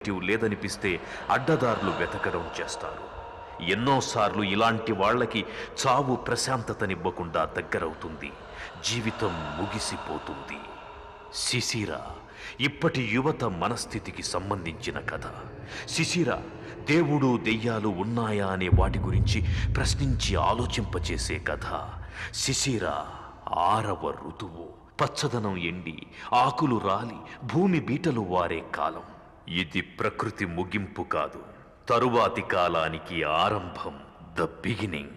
Alternative లేదనిపిస్తే అడ్డదారులు వెతకడం చేస్తారు. ఎన్నోసార్లు ఇలాంటి వాళ్ళకి చావు ప్రశాంతతనివ్వకుండా దగ్గరవుతుంది. జీవితం ముగిసిపోతుంది. శిశిర ఇప్పటి యువత మనస్థితికి సంబంధించిన కథ. శిశిర దేవుడు దెయ్యాలు ఉన్నాయా అనే వాటి గురించి ప్రశ్నించి ఆలోచింపచేసే కథ. శిశిర 6వ ఋతువు. పచ్చదనం ఎండి ఆకులు రాలి భూమి బీటలు వారే కాలం. ఇది ప్రకృతి ముగింపు కాదు, తరువాతి కాలానికి ఆరంభం. The beginning.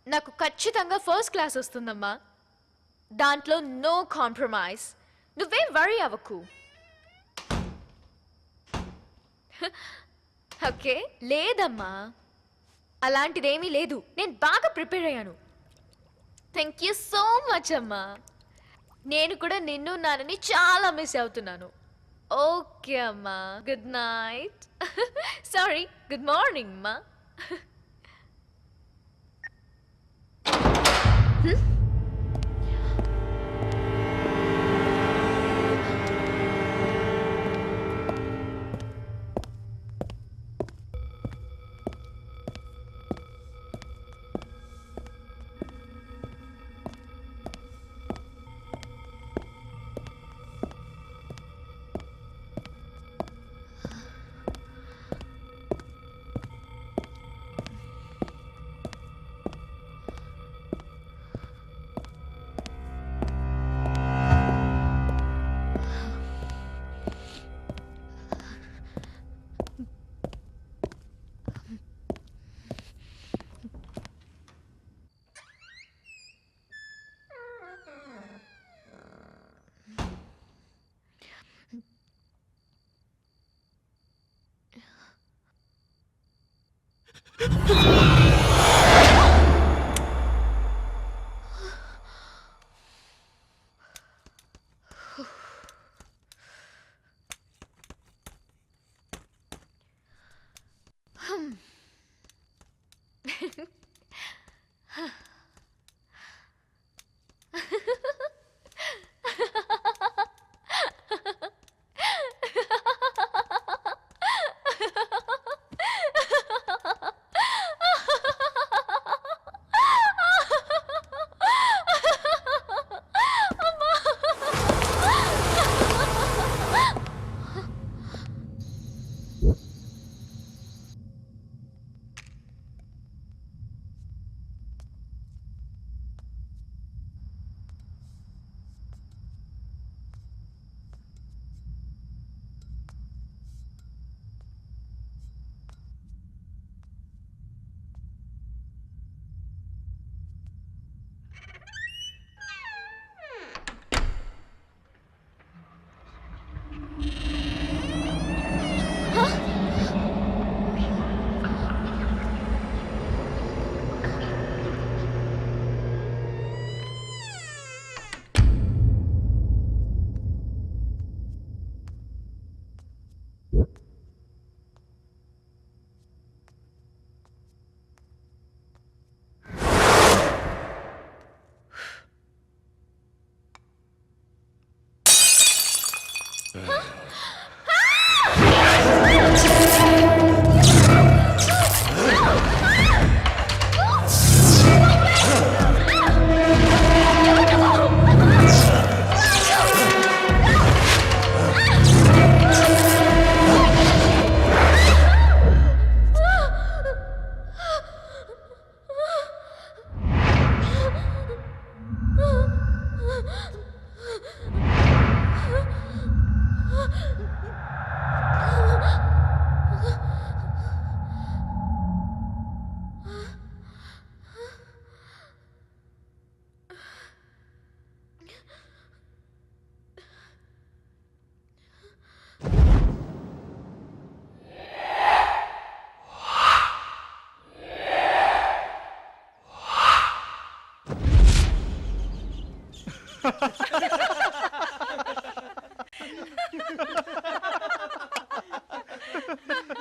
నాకు ఖచ్చితంగా ఫస్ట్ క్లాస్ వస్తుందమ్మా. దాంట్లో నో కాంప్రమైజ్. నువ్వేం వరీ అవ్వకు. ఓకే? లేదమ్మా, అలాంటిదేమీ లేదు. నేను బాగా ప్రిపేర్ అయ్యాను. థ్యాంక్ యూ సో మచ్ అమ్మా. నేను కూడా నిన్ను నాన్నని చాలా మిస్ అవుతున్నాను. ఓకే అమ్మా, good night. Sorry, good morning అమ్మా.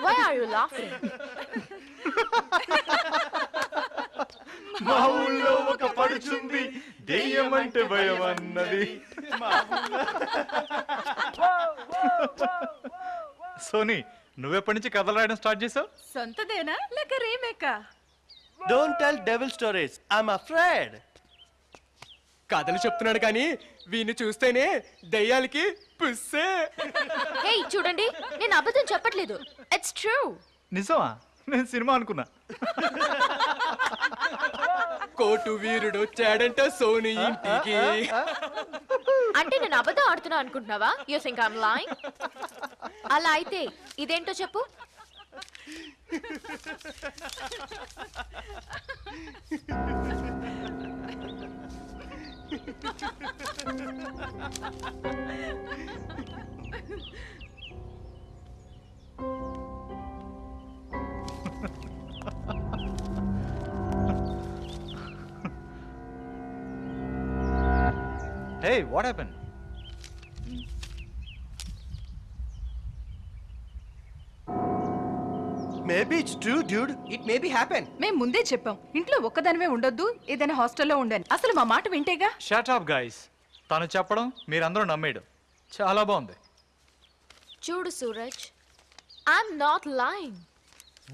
Why are you laughing? మా ఊళ్ళో ఒక పడుచుంది దెయ్యం అంటే భయం అన్నది. సోనీ, నువ్వెప్పటి నుంచి కథలు రాయడం స్టార్ట్ చేసావు? సొంతదేనా లేక రీమేకా? Don't tell devil stories. I'm afraid. కథలు చెప్తున్నాడు కానీ వీణ్ణి చూస్తేనే దయ్యాలకి పుస్సే. హే చూడండి, నేను అబద్ధం చెప్పట్లేదు. It's true. నిజమా? నేను సినిమా అనుకున్నా. కోటు వీరుడు వచ్చాడంట సోనీ ఇంటికి. అంటే నేను అబద్ధం ఆడుతున్నా అనుకుంటున్నావా? You think I am lying? అలా అయితే ఇదేంటో చెప్పు. Hey, what happened? Maybe it's true, dude. It may be happen. మేం ముందే చెప్పాం ఇంట్లో ఒక్కదానివే ఉండొద్దు, ఏదైనా హాస్టల్లో ఉండని. అసలు మా మాట వింటేగా. Shut up, guys. తను చెప్పడం మీరందరూ నమ్మేయడం చాలా బాగుంది. చూడు Suraj, I'm not lying.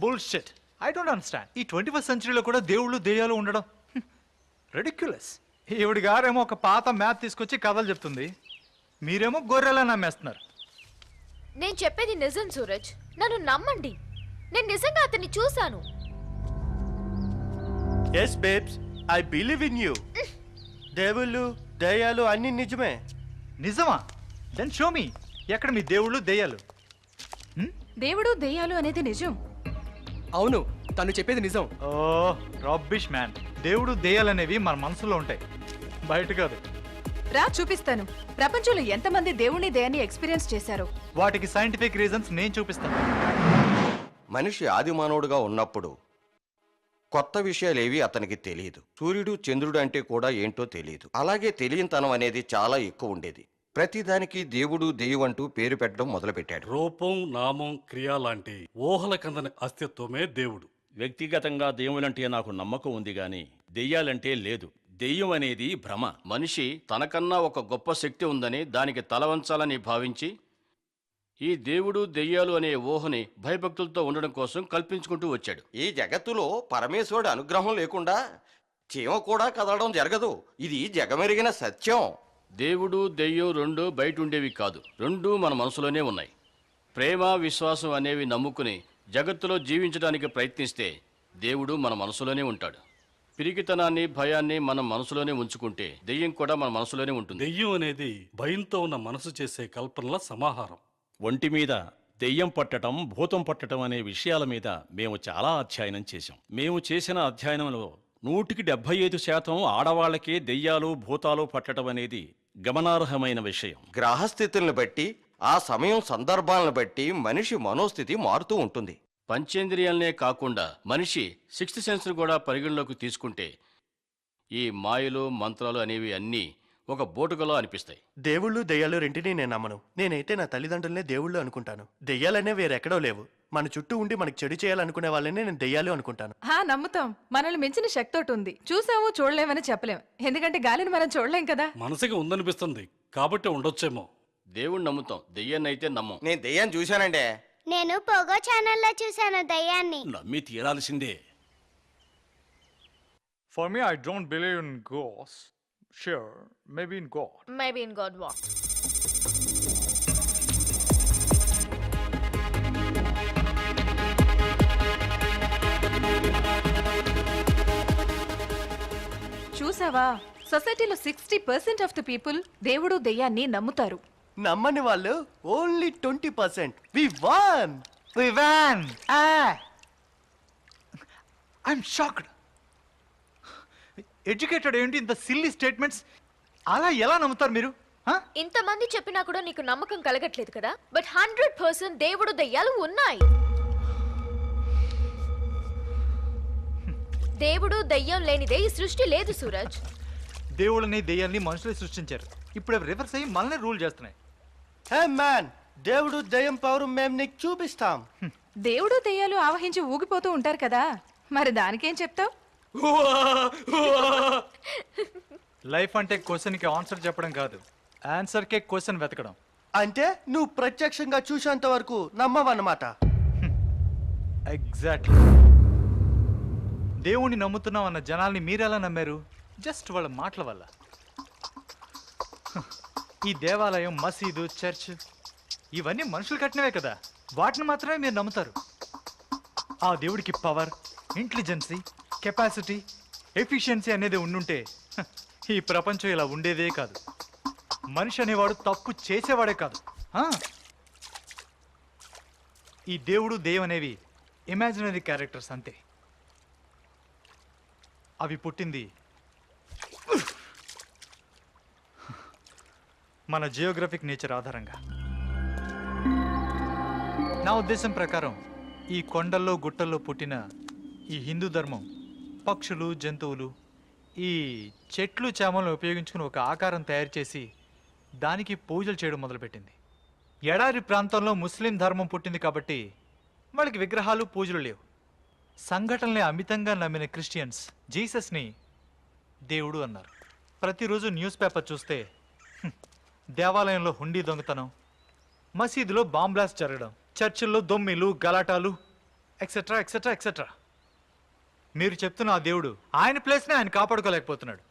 Bullshit. I don't understand. ఈ 21st centuryలో కూడా దేవుళ్ళు దెయ్యాలు ఉండడం రెడిక్యులస్. ఈవిడి గారేమో ఒక పాత మ్యాప్ తీసుకొచ్చి కథలు చెప్తుంది, మీరేమో గొర్రెలా నమ్మేస్తున్నారు. నేను చెప్పేది నిజం సూరజ్, నన్ను నమ్మండి. నేను నిజంగా అతన్ని చూశాను. Yes, babes. I believe in you. దేవుళ్ళు దయ్యాలు అన్ని నిజమే. నిజమా? Then show me. ఎక్కడ మీ దేవుళ్ళు దెయ్యాలు? దేవుడు దెయ్యాలు అనేది నిజం. అవును, తను చెప్పేది నిజం. ఓ రబ్బిష్ మ్యాన్. దేవుడు దెయ్యాలు అనేవి మన మనసులో ఉంటాయి, బయట కాదు. రా చూపిస్తాను. ప్రపంచంలో ఎంతమంది దేవుని దయాన్ని ఎక్స్పీరియన్స్ చేశారో. వాటికి సైంటిఫిక్ రీజన్స్ నేను చూపిస్తాను. మనిషి ఆదిమానవుడుగా ఉన్నప్పుడు కొత్త విషయాలేవి అతనికి తెలియదు. సూర్యుడు చంద్రుడు అంటే కూడా ఏంటో తెలియదు. అలాగే తెలియనితనం అనేది చాలా ఎక్కువ ఉండేది. ప్రతిదానికి దేవుడు దెయ్యం అంటూ పేరు పెట్టడం మొదలుపెట్టాడు. రూపం, నామం, క్రియ లాంటి ఊహల కిందని అస్తిత్వమే దేవుడు. వ్యక్తిగతంగా దేవులంటే నాకు నమ్మకం ఉంది గాని దెయ్యాలంటే లేదు. దెయ్యం అనేది భ్రమ. మనిషి తనకన్నా ఒక గొప్ప శక్తి ఉందని దానికి తలవంచాలని భావించి ఈ దేవుడు దెయ్యాలు అనే ఊహని భయభక్తులతో ఉండడం కోసం కల్పించుకుంటూ వచ్చాడు. ఈ జగత్తులో పరమేశ్వరుడు అనుగ్రహం లేకుండా చీమ కూడా కదలడం జరగదు. ఇది జగమెరిగిన సత్యం. దేవుడు దెయ్యం రెండు బయట ఉండేవి కాదు, రెండూ మన మనసులోనే ఉన్నాయి. ప్రేమ, విశ్వాసం అనేవి నమ్ముకుని జగత్తులో జీవించడానికి ప్రయత్నిస్తే దేవుడు మన మనసులోనే ఉంటాడు. పిరికితనాన్ని, భయాన్ని మనం మనసులోనే ఉంచుకుంటే దెయ్యం కూడా మన మనసులోనే ఉంటుంది. దెయ్యం అనేది భయంతో ఉన్న మనసు చేసే కల్పనల సమాహారం. ఒంటి మీద దెయ్యం పట్టడం, భూతం పట్టడం అనే విషయాల మీద మేము చాలా అధ్యయనం చేశాం. మేము చేసిన అధ్యయనంలో 100% ఆడవాళ్లకే దెయ్యాలు, భూతాలు పట్టడం అనేది గమనార్హమైన విషయం. గ్రహస్థితులను బట్టి, ఆ సమయం సందర్భాలను బట్టి మనిషి మనోస్థితి మారుతూ ఉంటుంది. పంచేంద్రియాలనే కాకుండా మనిషి 6th సెన్స్ కూడా పరిగణలోకి తీసుకుంటే ఈ మాయలు, మంత్రాలు అనేవి అన్నీ ఒక బోటుకలో అనిపిస్తాయి. దేవుళ్ళు దెయ్యాలు రెంటిని నేను నమ్మను. నేనైతే నా తల్లిదండ్రులనే దేవుళ్ళు అనుకుంటాను. దెయ్యాలనే వేరెక్కడో లేవు. మన చుట్టూ ఉండి మనకి చెడు చేయాలనుకునే వాళ్ళనే నేను దెయ్యాలు అనుకుంటాను. నమ్ముతాం. మనల్ని మించిన శక్తి ఒకటి ఉంది. చూసాము, చూడలేమని చెప్పలేం. ఎందుకంటే గాలిని మనం చూడలేం కదా. మనసుకి ఉందనిపిస్తుంది కాబట్టి ఉండొచ్చేమో. దేవుణ్ణి నమ్ముతాం, దెయ్యాన్ని అయితే నమ్మం. నేను దెయ్యాన్ని చూశానండే. నేను పోగో ఛానల్లో చూశాను దయ్యాన్ని. నమ్మి తీరాల్సిందే. For me, I don't believe in ghosts. Sure, maybe in God. Maybe in God what? చూసావా, సొసైటీలో 60% ఆఫ్ ద పీపుల్ దేవుడు దెయ్యాన్ని నమ్ముతారు. నమ్మని వాళ్ళు only 20%. We won! We won! I'm shocked. Educated ఏంటి ఇంత సిల్లీ స్టేట్మెంట్స్? అలా ఎలా నమ్ముతారు మీరు? ఇంతమంది చెప్పినా కూడా నీకు నమ్మకం కలగట్లేదు కదా. బట్ 100% దేవుడు దయ్యాలు ఉన్నాయి. దేవుడు దయ్యం లేనిదే ఈ సృష్టి లేదు సూరజ్. దేవుళ్ళని దెయ్యాల్ని మనుషులే సృష్టించారు. ఇప్పుడు అవి రివర్స్ అయ్యి మనల్ని రూల్ చేస్తున్నాయి. హే మ్యాన్, దేవుడు దయ్యం పవర్ మేము నీకు చూపిస్తాం. దేవుడు దెయ్యాలు ఆవహించి ఊగిపోతూ ఉంటారు కదా, మరి దానికేం చెప్తావు? లైఫ్ అంటే క్వశ్చన్కి ఆన్సర్ చెప్పడం కాదు, ఆన్సర్కే క్వశ్చన్ వెతకడం. అంటే నువ్వు ప్రత్యక్షంగా చూసేంత వరకు నమ్మవన్నమాట. ఎగ్జాక్ట్లీ. దేవుణ్ణి నమ్ముతున్నాం అన్న జనాల్ని మీరెలా నమ్మారు? జస్ట్ వాళ్ళ మాటల వల్ల. ఈ దేవాలయం, మసీదు, చర్చ్ ఇవన్నీ మనుషులు కట్టినవే కదా, వాటిని మాత్రమే మీరు నమ్ముతారు. ఆ దేవుడికి పవర్, ఇంటెలిజెన్సీ, కెపాసిటీ, ఎఫిషియన్సీ అనేది ఉండుంటే ఈ ప్రపంచం ఇలా ఉండేదే కాదు. మనిషి అనేవాడు తప్పు చేసేవాడే కాదు. ఈ దేవుడు దెయ్యం అనేవి ఇమాజినరీ క్యారెక్టర్స్ అంతే. అవి పుట్టింది మన జియోగ్రఫిక్ నేచర్ ఆధారంగా. నా ఉద్దేశం ప్రకారం ఈ కొండల్లో గుట్టల్లో పుట్టిన ఈ హిందూ ధర్మం పక్షులు, జంతువులు, ఈ చెట్లు, చేమలను ఉపయోగించుకుని ఒక ఆకారం తయారు చేసి దానికి పూజలు చేయడం మొదలుపెట్టింది. ఎడారి ప్రాంతంలో ముస్లిం ధర్మం పుట్టింది కాబట్టి వాళ్ళకి విగ్రహాలు, పూజలు లేవు. సంఘటనల్ని అమితంగా నమ్మిన క్రిస్టియన్స్ జీసస్ని దేవుడు అన్నారు. ప్రతిరోజు న్యూస్ పేపర్ చూస్తే దేవాలయంలో హుండీ దొంగతనం, మసీదులో బాంబ్ బ్లాస్ట్ జరగడం, చర్చిల్లో దొమ్మిలు, గలాటాలు, ఎక్సెట్రా ఎక్సెట్రా ఎక్సెట్రా. మీరు చెప్తున్న ఆ దేవుడు ఆయన ప్లేస్ని ఆయన కాపాడుకోలేకపోతున్నాడు.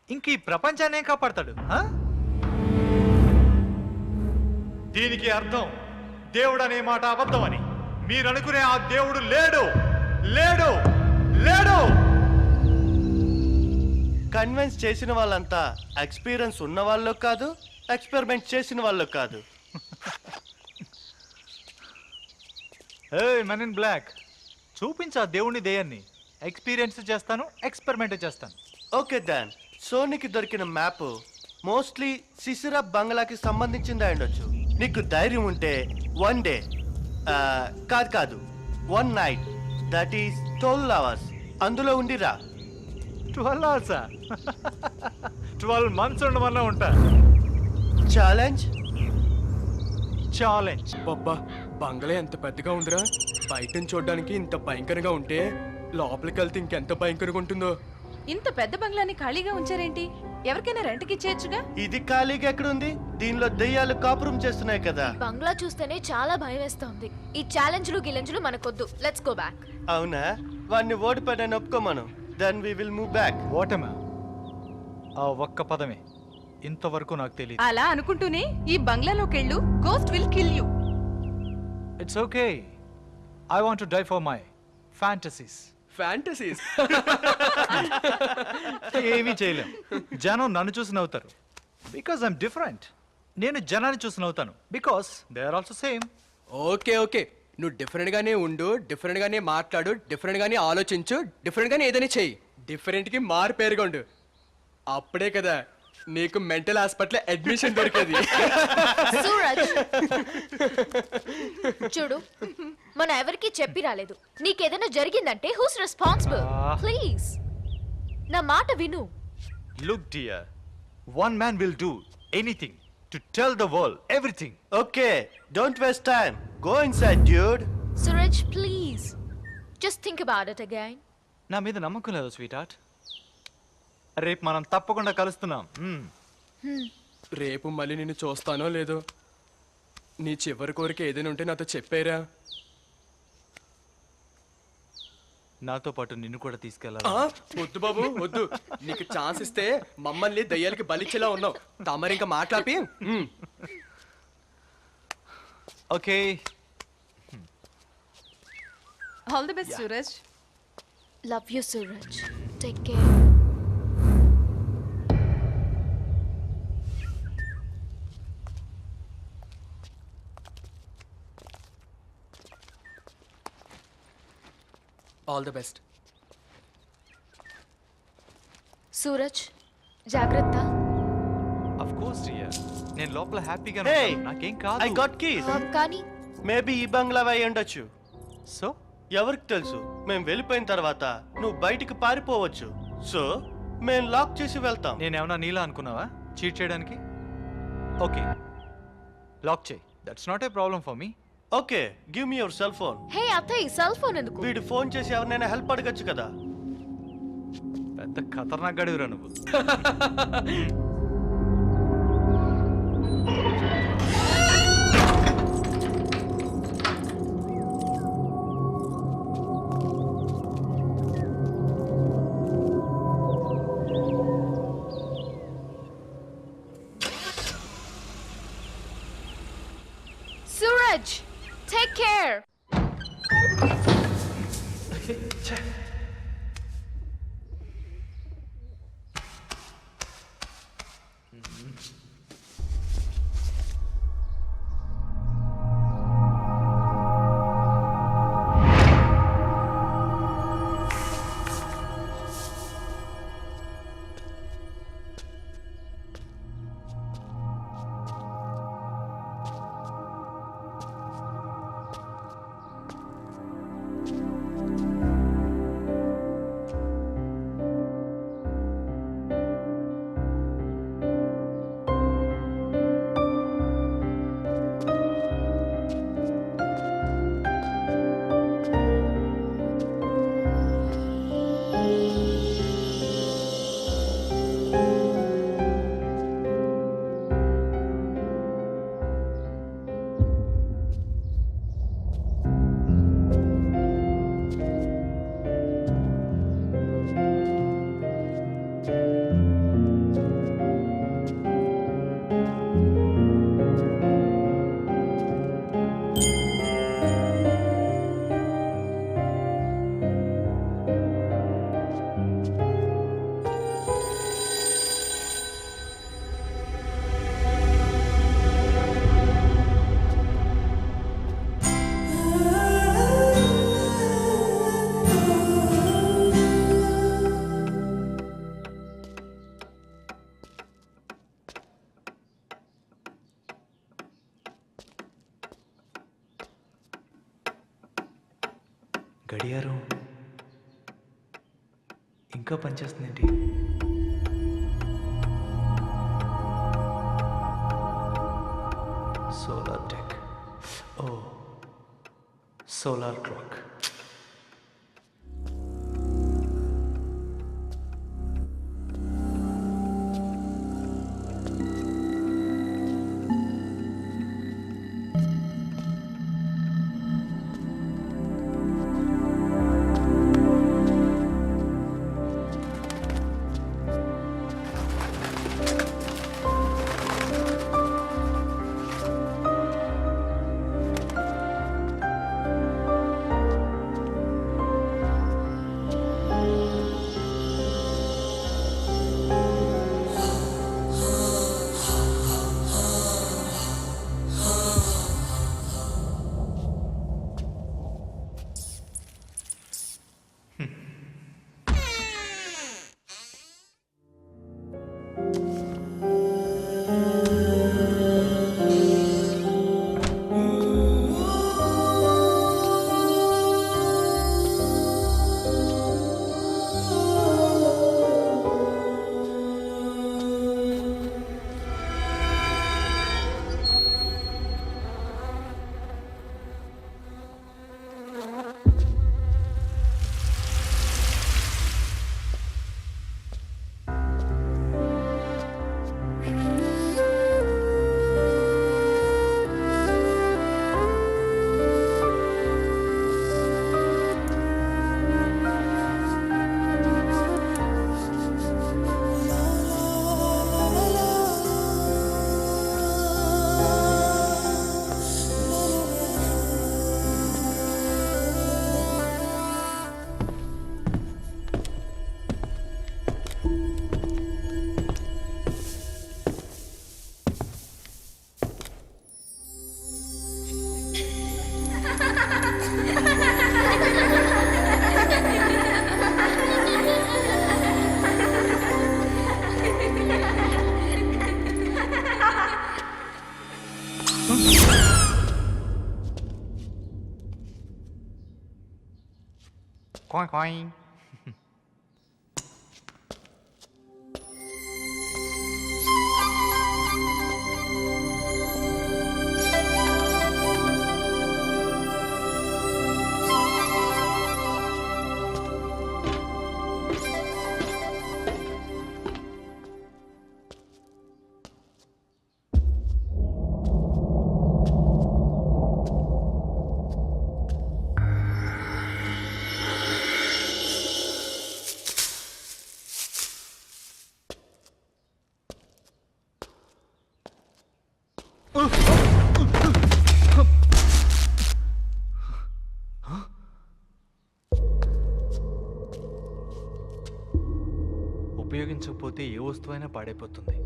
ఇంక ఈ ప్రపంచాన్ని ఏం కాపాడతాడు? దీనికి అర్థం దేవుడు అనే మాట అబద్ధం అని. మీరు అనుకునే ఆ దేవుడు లేడు, లేడు, లేడు. కన్విన్స్ చేసిన వాళ్ళంతా ఎక్స్పీరియన్స్ ఉన్న వాళ్ళు కాదు, ఎక్స్పెరిమెంట్ చేసిన వాళ్ళు కాదు. మెన్ ఇన్ బ్లాక్, చూపించా దేవుని దెయ్యాన్ని. ఎక్స్పీరియన్స్ చేస్తాను, ఎక్స్పెరిమెంట్ చేస్తాను. ఓకే దాన్, సోనీకి దొరికిన మ్యాప్ మోస్ట్లీ సిసిరా బంగ్లాకి సంబంధించింది అయ్యుండొచ్చు. నీకు ధైర్యం ఉంటే 1 డే కాదు 1 నైట్, దట్ ఈస్ 12 hours అందులో ఉండిరా. 12 hours 12 months ఉండమన్నా ఉంటా. Challenge challenge. అబ్బా, బంగ్లా ఎంత పెద్దగా ఉందిరా. బయట చూడడానికి ఇంత భయంకరంగా ఉంటే లోపలికి వెళ్తే ఇంకెంత భయంకరంగా ఉంటుందో. ఇంత పెద్ద బంగ్లాని ఖాళీగా ఉంచారేంటి? ఎవరికైనా రెంట్కి ఇచ్చేయచ్చుగా. ఇది ఖాళీగా ఎక్కడుంది? దీనిలో దెయ్యాలు కాపురం చేస్తున్నాయి కదా. బంగ్లా చూస్తేనే చాలా భయం వేస్తోంది. ఈ ఛాలెంజ్లు గిలెంజ్లు మనకొద్దు. Let's go back. అవునా? వాడిని ఓడిపోయాడని ఒప్పుకోమను. Then we will move back. ఓటమా? ఆ ఒక్క పదమే ఇంతవరకు నాకు తెలియదు. అలా అనుకుంటూనే ఈ బంగ్లాలోకెళ్ళు, ghost will kill you. It's okay. I want to die for my fantasies. Fantasies ఏమీ చేయలేం. జనం నన్ను చూసి నవ్వుతారు బికాస్ ఐఎమ్ డిఫరెంట్. నేను జనాన్ని చూసి నవ్వుతాను because they are also same. Okay okay, నువ్వు డిఫరెంట్ గానే ఉండు, డిఫరెంట్ గానే మాట్లాడు, డిఫరెంట్ గానే ఆలోచించు, డిఫరెంట్ గానే ఏదైనా చెయ్యి. డిఫరెంట్ కి మారు పేరుగా ఉండు. అప్పుడే కదా నీకు మెంటల్ హాస్పిటల్ అడ్మిషన్ దొరికేది. సూరజ్, చూడు, మనం ఎవరికి చెప్పి రాలేదు. నీకేదైనా జరిగిందంటే హూస్ రెస్పాన్సిబుల్? ప్లీజ్ నా మాట విను. Look dear, one man will do anything to tell the world everything. Okay, don't waste time. Go inside dude. Suraj, please just think about it again. నా మీద నమ్మకం లేదు స్వీట్ హార్ట్. రేపు మనం తప్పకుండా కలుస్తున్నాం. రేపు మళ్ళీ నిన్ను చూస్తానో లేదో. నీ చివరి కోరిక ఏదైనా ఉంటే నాతో చెప్పారా? నాతో పాటు నిన్ను కూడా తీసుకెళ్ళాలి. వద్దు బాబు వద్దు. నీకు ఛాన్స్ ఇస్తే మమ్మల్ని దయ్యాలకి బలిచ్చేలా ఉన్నావు. తమరు ఇంకా మాట్లాపి. Okay, all the best Suraj. Love you Suraj. Take care. All the best. Suraj, జాగ్రత్త. ఆఫ్ కోర్స్ డియర్, నేను లోపల హ్యాపీగా Hey, నాకేం ఐ కాదు. Got keys. కానీ మేబీ ఈ బంగ్లా అయి ఉండొచ్చు. సో ఎవరికి తెలుసు? మేము వెళ్ళిపోయిన తర్వాత నువ్వు బయటికి పారిపోవచ్చు. సో మేము లాక్ చేసి వెళ్తాం. నేనేమన్నా నీలా అనుకున్నావా చీట్ చేయడానికి? ఓకే, లాక్ చేయి. That's not a problem for me. Okay, give me your cell phone. Hey అత్తయ్య, సెల్ ఫోన్ ఎందుకు? వీడు ఫోన్ చేసి ఎవరినైనా హెల్ప్ అడగచ్చు కదా. పెద్ద ఖతర్నాక్ గడివిరా నువ్వు. Suraj, take care. గడియారం ఇంకా పనిచేస్తుందేంటి? Solar tech. ఓ, సోలార్ క్లాక్. Coin, coin. ఉపయోగించకపోతే ఏ వస్తువైనా పాడైపోతుంది.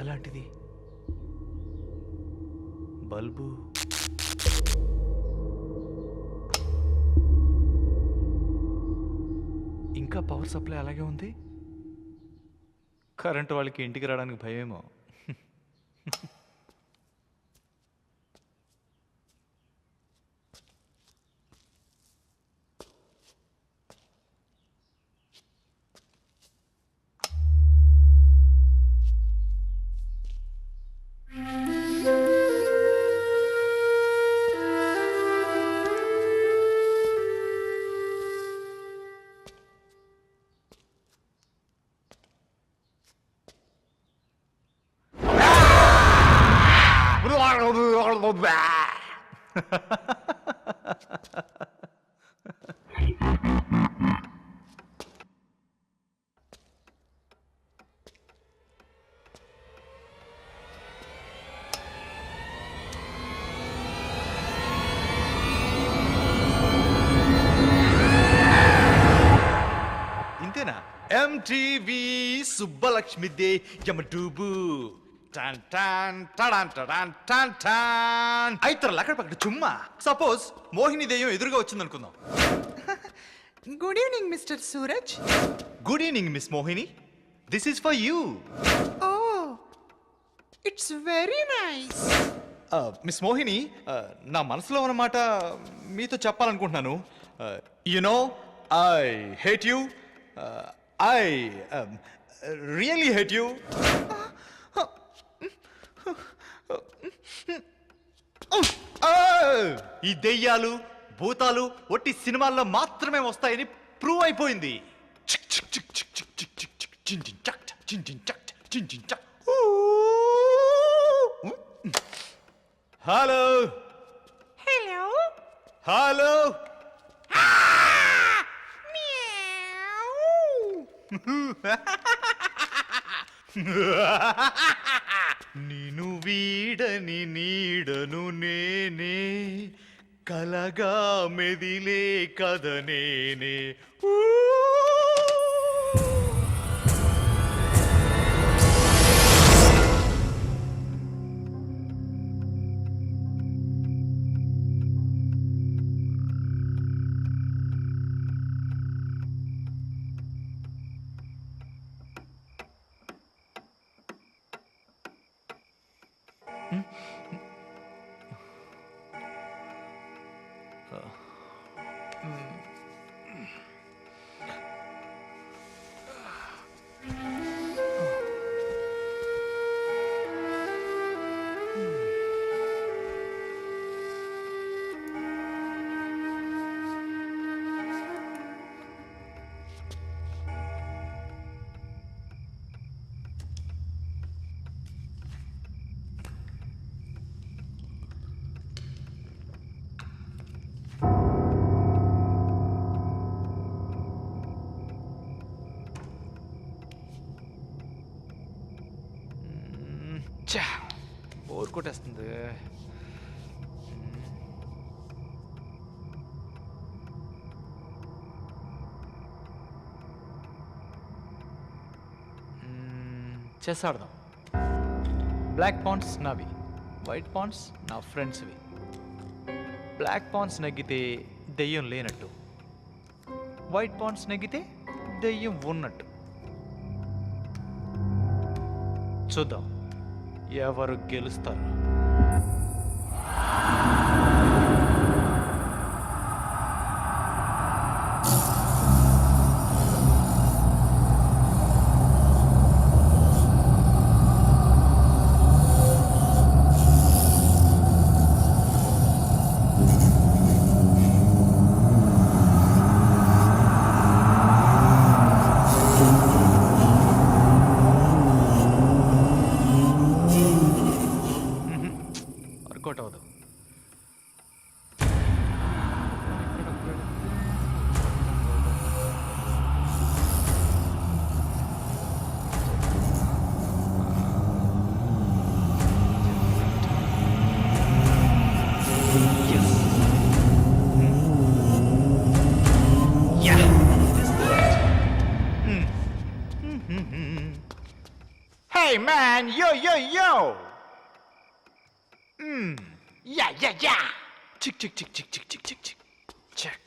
అలాంటిది బల్బు. ఇంకా పవర్ సప్లై అలాగే ఉంది. కరెంటు వాళ్ళకి ఇంటికి రావడానికి భయమేమో. ఇంతేనా? ఎంటీవీ సుబ్బలక్ష్మి దే యమడూబు టాన్ టాన్ టడాన్ టడాన్ టాన్ టాన్. అయితే అక్కడ పక్కన చుమ్మా. సపోజ్ మోహిని దెయ్యం ఎదురుగా వచ్చింది అనుకుందాం. Good evening mister Suraj. Good evening miss Mohini, this is for you. Oh it's very nice. Miss Mohini, నా మనసులో ఉన్న మాట మీతో చెప్పాలనుకుంటున్నాను. You know I hate you. I really hate you. ఈ దెయ్యాలు భూతాలు ఒట్టి సినిమాల్లో మాత్రమే వస్తాయని ప్రూవ్ అయిపోయింది. Hello hello. హలో. నిను వీడని నీడను నేనే, కలగా మెదిలే కథ నేనే. బోర్ కొట్టేస్తుంది. చెస్ ఆడదాం. బ్లాక్ పాన్స్ నావి, వైట్ పాన్స్ నా ఫ్రెండ్స్వి. బ్లాక్ పాన్స్ నెగ్గితే దెయ్యం లేనట్టు, వైట్ పాన్స్ నెగ్గితే దెయ్యం ఉన్నట్టు. చూద్దాం ఎవరు గెలుస్తారు. Hey man, yo yo yo. Yeah yeah yeah. Chick chick chick chick chick chick chick chick. Check.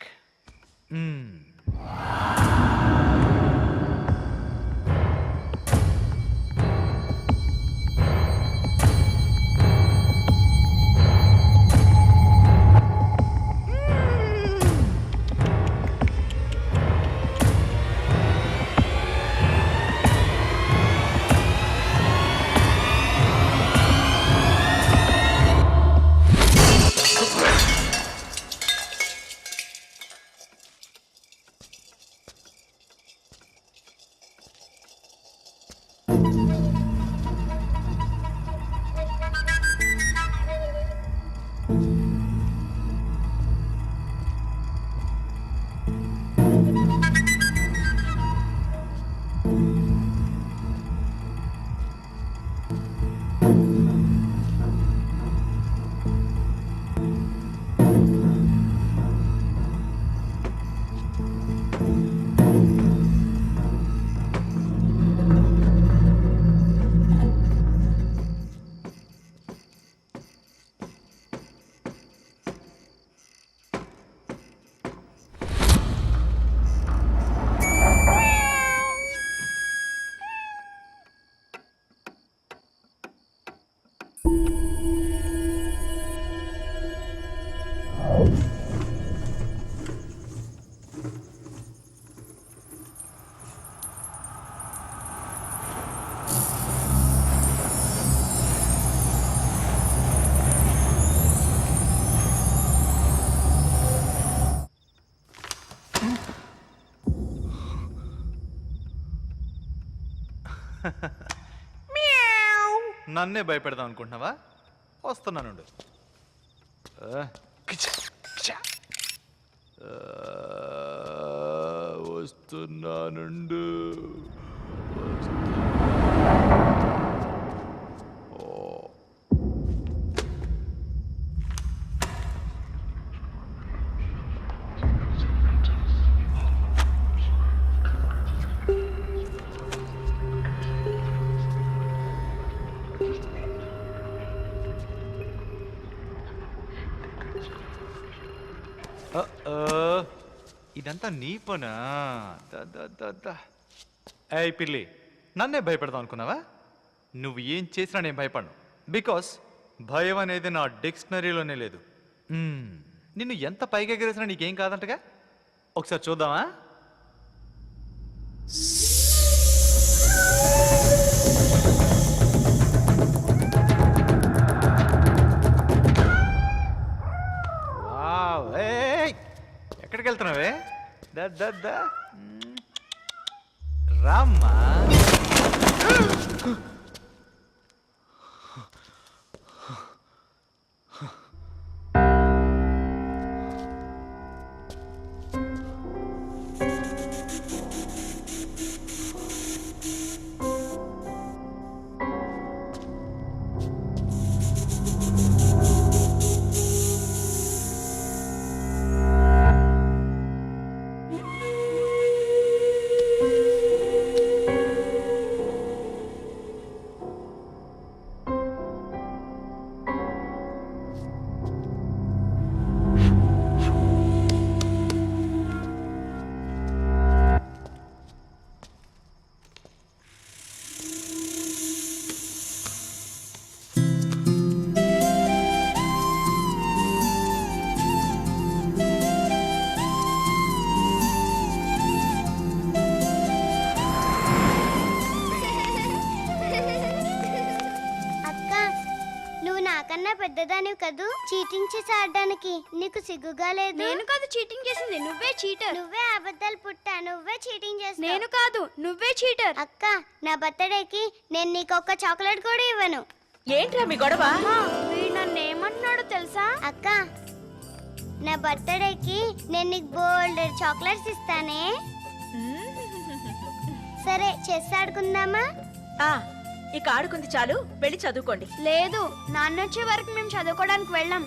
నన్నే భయపెడదాం అనుకుంటున్నావా? వస్తున్నానుండు. వస్తున్నానుండు. ఇదంతా నీ పనా? ఏయ్ పిల్లి, నన్నే భయపెడదాం అనుకున్నావా? నువ్వు ఏం చేసినా నేను భయపడను. బికాస్ భయం అనేది నా డిక్షనరీలోనే లేదు. నిన్ను ఎంత పైకి ఎగరేసినా నీకేం కాదంటగా? ఒకసారి చూద్దామా? ఎక్కడికి వెళ్తున్నావే? రామ్మా. పెద్దదానివి కదూ, చీటింగ్ చేసి ఆడడానికి నీకు సిగ్గుగా లేదు? నేను కాదు చీటింగ్ చేసింది, నువ్వే చీటర్. నువ్వే అబద్ధాలు పుట్టా, నువ్వే చీటింగ్ చేస్తావు. నేను కాదు, నువ్వే చీటర్. అక్క, నా బర్త్డేకి నేను నీకు ఒక్క చాక్లెట్ కూడా ఇవ్వను. ఏంట్రా మీ గొడవ? వీడు నన్ను ఏమంటున్నాడో తెలుసా? అక్క, నా బర్త్డేకి నేను నీకు బోల్డ్ చాక్లెట్స్ ఇస్తానే. సరే, చెస్ ఆడుకుందామా? ఇక ఆడుకుంది చాలు, వెళ్ళి చదువుకోండి. లేదు, నాన్న వచ్చే వరకు మేము చదువుకోవడానికి వెళ్ళాం.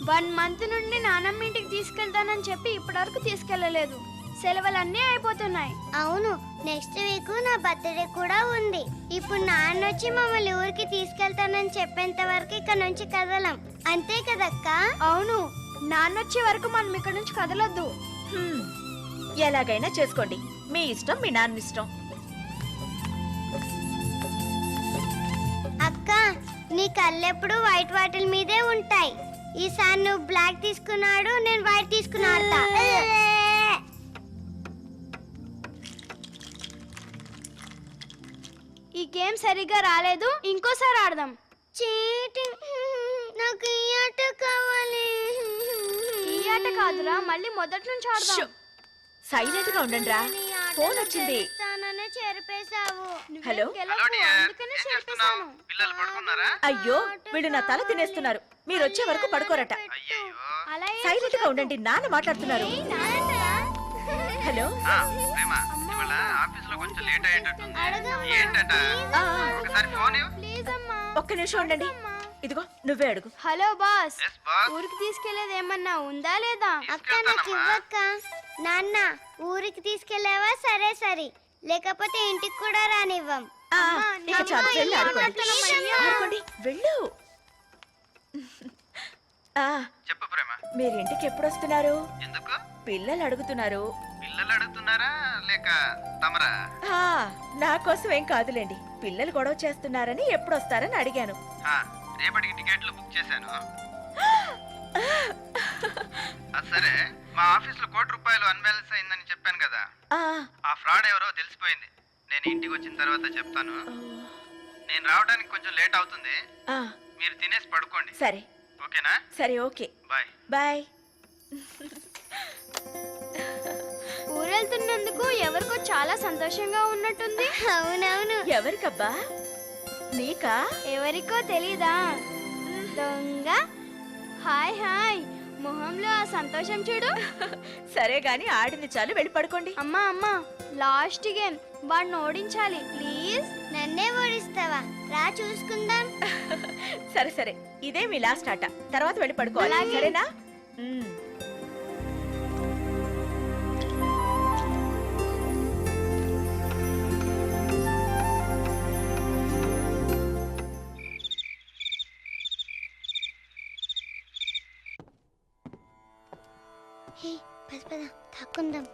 1 మంత్ నుండి నాన్నమ్మ ఇంటికి తీసుకెళ్తానని చెప్పి ఇప్పటి వరకు తీసుకెళ్లలేదు. సెలవులన్నీ అయిపోతున్నాయి. అవును, నెక్స్ట్ వీక్ నా బర్త్డే కూడా ఉంది. ఇప్పుడు నాన్న వచ్చి మమ్మల్ని ఊరికి తీసుకెళ్తానని చెప్పేంత వరకు ఇక్కడ నుంచి కదలం. అంతే కదక్క? అవును, నాన్న వచ్చే వరకు మనం ఇక్కడ నుంచి కదలొద్దు. ఎలాగైనా చేసుకోండి, మీ ఇష్టం, మీ నాన్న ఇష్టం. అక్క, నీ కళ్ళెప్పుడు వైట్ వాటిల్ మీదే ఉంటాయి. ఈసారి నువ్వు బ్లాక్ తీసుకున్నాడు, నేను వైట్ తీసుకుని ఆడతా. ఈ గేమ్ సరిగ్గా రాలేదు, ఇంకోసారి ఆడదాం. చీటింగ్. నాకు ఈ ఆట కావాలి. ఈ ఆట కాదురా, మళ్ళీ మొదటి నుంచి ఆడదాం. సైలెంట్ గా ఉండండి రా, ఫోన్ వచ్చింది. హలో. అయ్యో, వీళ్ళు నా తల తినేస్తున్నారు. మీరు వచ్చే వరకు పడుకోరట. సైలెంట్ గా ఉండండి, నాన్న మాట్లాడుతున్నారు. హలో. ఒక్క నిమిషం ఉండండి. ఇదిగో, నువ్వే అడుగు. హలో బాస్, ఊరికి తీసుకెళ్లేది ఏమన్నా ఉందా లేదా? అక్క నాకు ఇవ్వక్క. నాన్న, ఊరికి తీసుకెళ్లావా? సరే సరే, లేకపోతే ఇంటికి కూడా రానివ్వం. ఇక చాలు, వెళ్ళి ఆడుకోండి. ఆడుకోండి, వెళ్ళు. చెప్పు ప్రేమ. మీరు ఇంటికి ఎప్పుడు వస్తున్నారు? ఎందుకు? పిల్లలు అడుగుతున్నారు. పిల్లలు అడుగుతున్నారా లేక తమరా? నా కోసం ఏం కాదులేండి, పిల్లలు గొడవ చేస్తున్నారని ఎప్పుడు వస్తారని అడిగాను. రేపటికి టికెట్లు బుక్ చేశాను. సరే, మా ఆఫీస్ లో ₹1,00,00,000 అన్బ్యాలెన్స్ అయిందని చెప్పాను కదా. ఆ ఫ్రాడ్ ఎవరో తెలిసిపోయింది. నేను ఇంటికి వచ్చిన తర్వాత చెప్తాను. నేను రావడానికి కొంచెం లేట్ అవుతుంది. మీరు తినేసి పడుకోండి. సరే. ఓకేనా? సరే, ఓకే. బాయ్. బాయ్. ఊరెళ్తున్నందుకు ఎవరికో చాలా సంతోషంగా ఉన్నట్టుంది. అవునవును. ఎవరికబ్బా? నీకా? ఎవరికో తెలీదా? దొంగ. హాయ్ హాయ్, మొహంలో ఆ సంతోషం చూడు. సరే గాని, ఆడింది చాలు, వెళ్ళి పడుకోండి. అమ్మా అమ్మా, లాస్ట్ గేమ్, వాడిని ఓడించాలి ప్లీజ్. నన్నే ఓడిస్తావా? రా చూసుకుందాం. సరే సరే, ఇదే మీ లాస్ట్ ఆట, తర్వాత వెళ్ళి పడుకోవాలి. సరేనా? పద పద, తాక్కుందాం.